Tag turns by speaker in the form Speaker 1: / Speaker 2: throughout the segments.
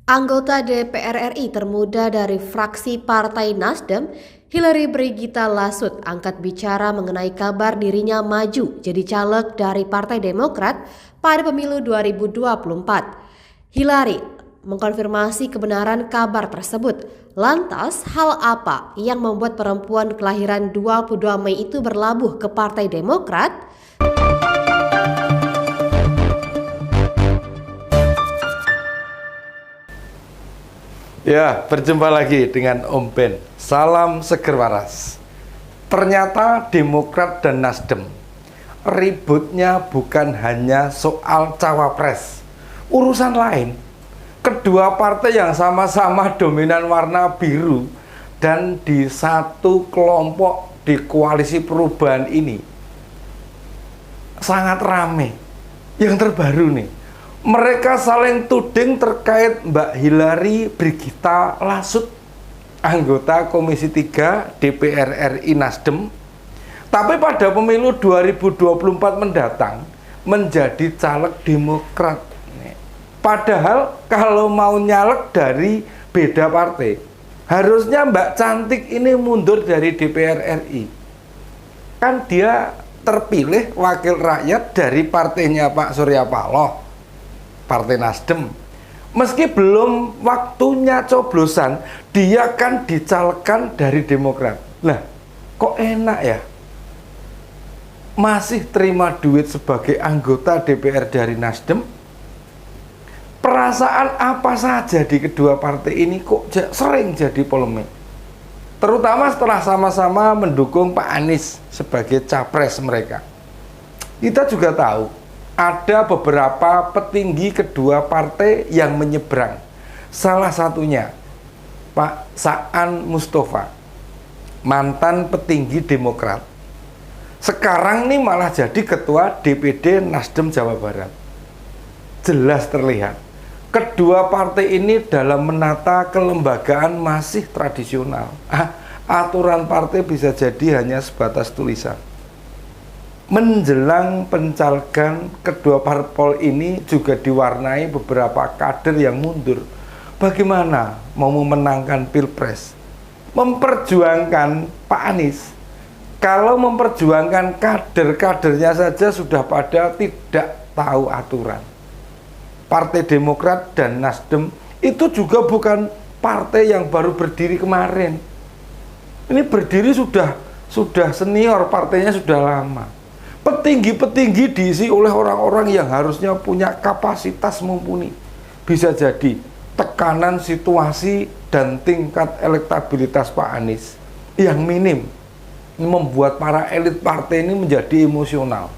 Speaker 1: Anggota DPR RI termuda dari fraksi Partai Nasdem, Hillary Brigita Lasut, angkat bicara mengenai kabar dirinya maju jadi caleg dari Partai Demokrat pada pemilu 2024. Hillary mengkonfirmasi kebenaran kabar tersebut. Lantas, hal apa yang membuat perempuan kelahiran 22 Mei itu berlabuh ke Partai Demokrat?
Speaker 2: Ya, berjumpa lagi dengan Om Ben. Salam seger waras. Ternyata Demokrat dan Nasdem ributnya bukan hanya soal cawapres. Urusan lain, kedua partai yang sama-sama dominan warna biru dan di satu kelompok di koalisi perubahan ini sangat rame. Yang terbaru nih, mereka saling tuding terkait Mbak Hillary Brigita Lasut, anggota Komisi 3 DPR RI Nasdem, tapi pada pemilu 2024 mendatang menjadi caleg Demokrat. Padahal kalau mau nyalek dari beda partai, harusnya Mbak Cantik ini mundur dari DPR RI. Kan dia terpilih wakil rakyat dari partainya Pak Surya Paloh, Partai Nasdem. Meski belum waktunya coblosan, dia kan dicalekkan dari Demokrat. Lah, kok enak ya? Masih terima duit sebagai anggota DPR dari Nasdem. Perasaan apa saja di kedua partai ini kok sering jadi polemik. Terutama setelah sama-sama mendukung Pak Anies sebagai capres mereka. Kita juga tahu ada beberapa petinggi kedua partai yang menyeberang. Salah satunya Pak Saan Mustafa, mantan petinggi Demokrat. Sekarang nih malah jadi ketua DPD Nasdem Jawa Barat. Jelas terlihat kedua partai ini dalam menata kelembagaan masih tradisional. Aturan partai bisa jadi hanya sebatas tulisan. Menjelang pencalegan, kedua parpol ini juga diwarnai beberapa kader yang mundur. Bagaimana mau memenangkan Pilpres? Memperjuangkan Pak Anies. Kalau memperjuangkan kader-kadernya saja sudah pada tidak tahu aturan. Partai Demokrat dan Nasdem itu juga bukan partai yang baru berdiri kemarin. Ini berdiri sudah senior, partainya sudah lama. Petinggi-petinggi diisi oleh orang-orang yang harusnya punya kapasitas mumpuni. Bisa jadi tekanan situasi dan tingkat elektabilitas Pak Anies yang minim membuat para elit partai ini menjadi emosional.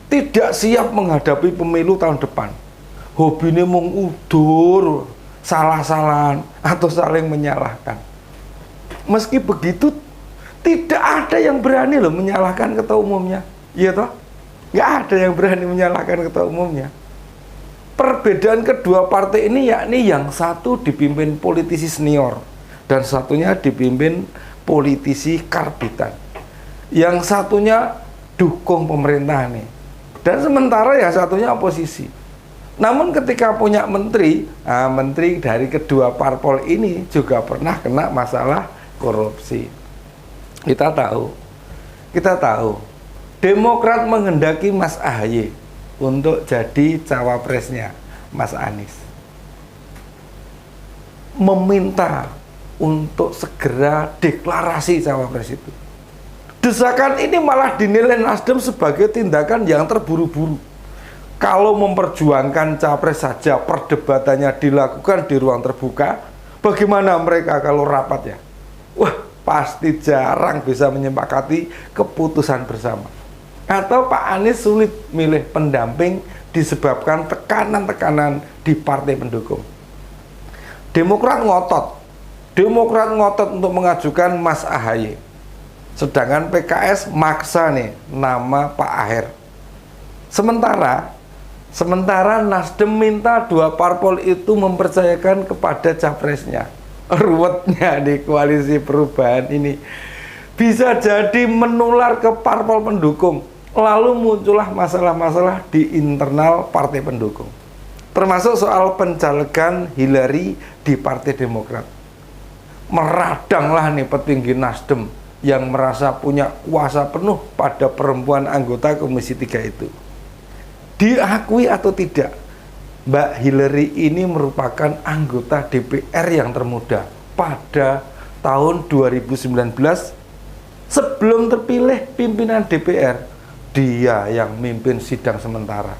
Speaker 2: Tidak siap menghadapi pemilu tahun depan. Hobinya mengudur, salah-salahan atau saling menyalahkan. Meski begitu, tidak ada yang berani loh menyalahkan ketua umumnya. Iya toh? Nggak ada yang berani menyalahkan ketua umumnya. Perbedaan kedua partai ini yakni yang satu dipimpin politisi senior dan satunya dipimpin politisi karbitan. Yang satunya dukung pemerintah nih. Dan sementara yang satunya oposisi. Namun ketika punya menteri, menteri dari kedua parpol ini juga pernah kena masalah korupsi. Kita tahu, Demokrat menghendaki Mas AHY untuk jadi cawapresnya Mas Anies. Meminta untuk segera deklarasi cawapres itu. Desakan ini malah dinilai Nasdem sebagai tindakan yang terburu-buru. Kalau memperjuangkan capres saja perdebatannya dilakukan di ruang terbuka, bagaimana mereka kalau rapat ya? Wah, pasti jarang bisa menyepakati keputusan bersama. Atau Pak Anies sulit milih pendamping disebabkan tekanan-tekanan di partai pendukung. Demokrat ngotot untuk mengajukan Mas AHY. Sedangkan PKS maksa nih nama Pak Aher. Sementara Nasdem minta dua parpol itu mempercayakan kepada capresnya. Ruwetnya di koalisi perubahan ini bisa jadi menular ke parpol pendukung. Lalu muncullah masalah-masalah di internal partai pendukung. termasuk soal pencalegan Hillary di Partai Demokrat. Meradanglah nih petinggi Nasdem yang merasa punya kuasa penuh pada perempuan anggota Komisi 3 itu. Diakui atau tidak, Mbak Hillary ini merupakan anggota DPR yang termuda pada tahun 2019. Sebelum terpilih pimpinan DPR, dia yang mimpin sidang sementara.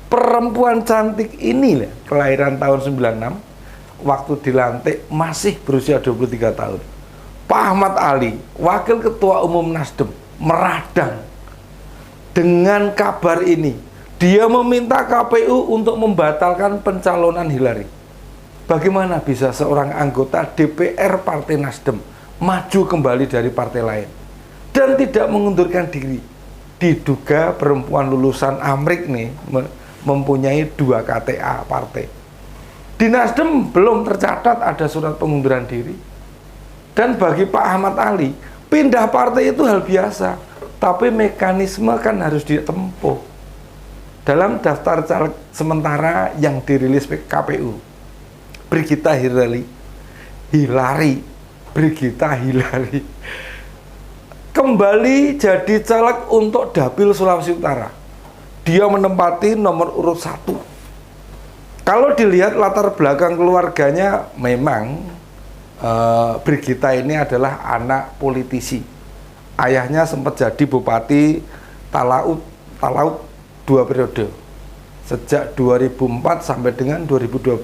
Speaker 2: Perempuan cantik ini kelahiran tahun 96, waktu dilantik masih berusia 23 tahun. Pak Ahmad Ali, Wakil Ketua Umum Nasdem, meradang. Dengan kabar ini, dia meminta KPU untuk membatalkan pencalonan Hillary. Bagaimana bisa seorang anggota DPR Partai Nasdem maju kembali dari partai lain dan tidak mengundurkan diri? Diduga perempuan lulusan Amrik nih mempunyai 2 KTA partai. Di Nasdem belum tercatat ada surat pengunduran diri. Dan bagi Pak Ahmad Ali, pindah partai itu hal biasa, tapi mekanisme kan harus ditempuh. Dalam daftar caleg sementara yang dirilis KPU, Brigita Hillary kembali jadi caleg untuk Dapil Sulawesi Utara. Dia menempati nomor urut 1. Kalau dilihat latar belakang keluarganya, memang Brigita ini adalah anak politisi. Ayahnya sempat jadi Bupati Talaut 2 periode, sejak 2004 sampai dengan 2012.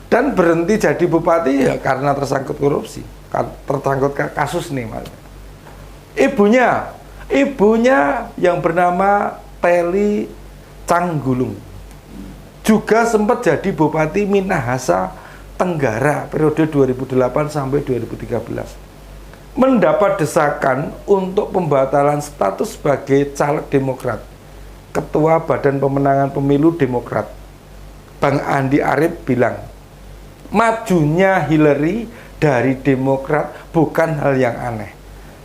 Speaker 2: Dan berhenti jadi bupati ya karena tersangkut korupsi, tersangkut kasus nih Mas. Ibunya yang bernama Teli Canggulung juga sempat jadi Bupati Minahasa Tenggara periode 2008 sampai 2013. Mendapat desakan untuk pembatalan status sebagai caleg Demokrat. Ketua Badan Pemenangan Pemilu Demokrat, Bang Andi Arief bilang, majunya Hillary dari Demokrat bukan hal yang aneh.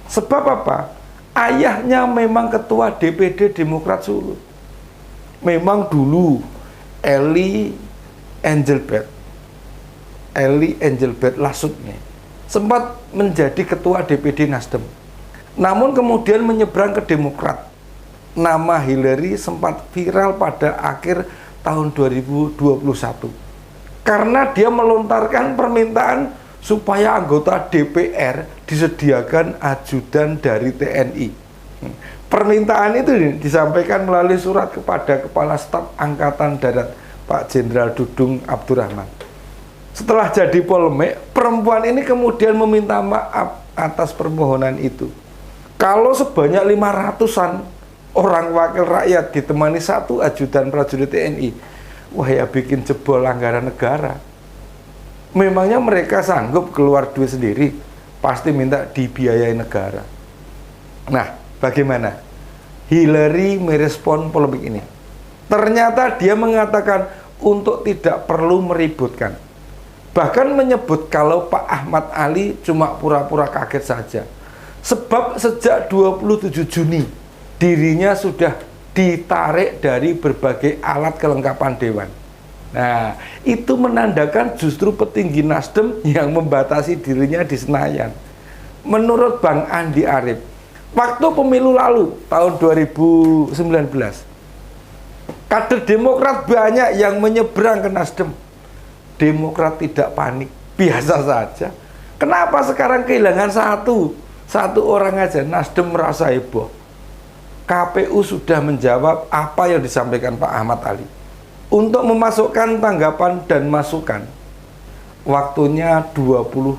Speaker 2: Sebab apa? Ayahnya memang ketua DPD Demokrat Solo. Memang dulu Eli Engelbert Lasut nih sempat menjadi ketua DPD Nasdem. Namun kemudian menyeberang ke Demokrat. Nama Hillary sempat viral pada akhir tahun 2021. Karena dia melontarkan permintaan supaya anggota DPR disediakan ajudan dari TNI. Permintaan itu disampaikan melalui surat kepada Kepala Staf Angkatan Darat Pak Jenderal Dudung Abdurrahman. Setelah jadi polemik, perempuan ini kemudian meminta maaf atas permohonan itu. Kalau sebanyak 500-an orang wakil rakyat ditemani 1 ajudan prajurit TNI, wah ya bikin jebol anggaran negara. Memangnya mereka sanggup keluar duit sendiri? Pasti minta dibiayai negara. Nah, bagaimana? Hillary merespon polemik ini. Ternyata dia mengatakan untuk tidak perlu meributkan. Bahkan menyebut kalau Pak Ahmad Ali cuma pura-pura kaget saja. Sebab sejak 27 Juni, dirinya sudah ditarik dari berbagai alat kelengkapan dewan. Nah, itu menandakan justru petinggi Nasdem yang membatasi dirinya di Senayan. Menurut Bang Andi Arief, waktu pemilu lalu, tahun 2019, kader Demokrat banyak yang menyeberang ke Nasdem. Demokrat tidak panik, biasa saja. Kenapa sekarang kehilangan satu orang aja? Nasdem merasa heboh. KPU sudah menjawab apa yang disampaikan Pak Ahmad Ali. Untuk memasukkan tanggapan dan masukan, waktunya 29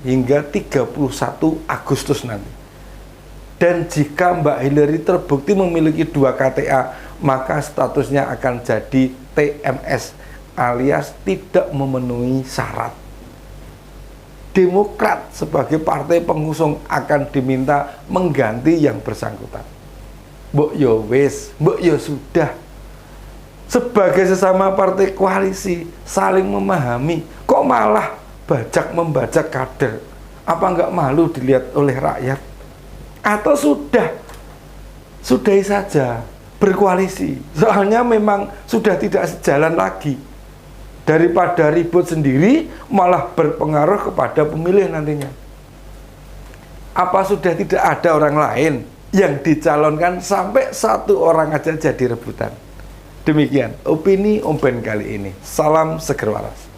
Speaker 2: hingga 31 Agustus nanti. Dan jika Mbak Hillary terbukti memiliki 2 KTA, maka statusnya akan jadi TMS alias tidak memenuhi syarat. Demokrat sebagai partai pengusung akan diminta mengganti yang bersangkutan. Mbok yo wis, mbok yo sudah. Sebagai sesama partai koalisi saling memahami, kok malah bajak membajak kader? Apa enggak malu dilihat oleh rakyat? Atau sudahi saja, berkoalisi. Soalnya memang sudah tidak sejalan lagi. Daripada ribut sendiri, malah berpengaruh kepada pemilih nantinya. Apa sudah tidak ada orang lain yang dicalonkan sampai satu orang aja jadi rebutan? Demikian opini Om Ben kali ini. Salam Seger Waras.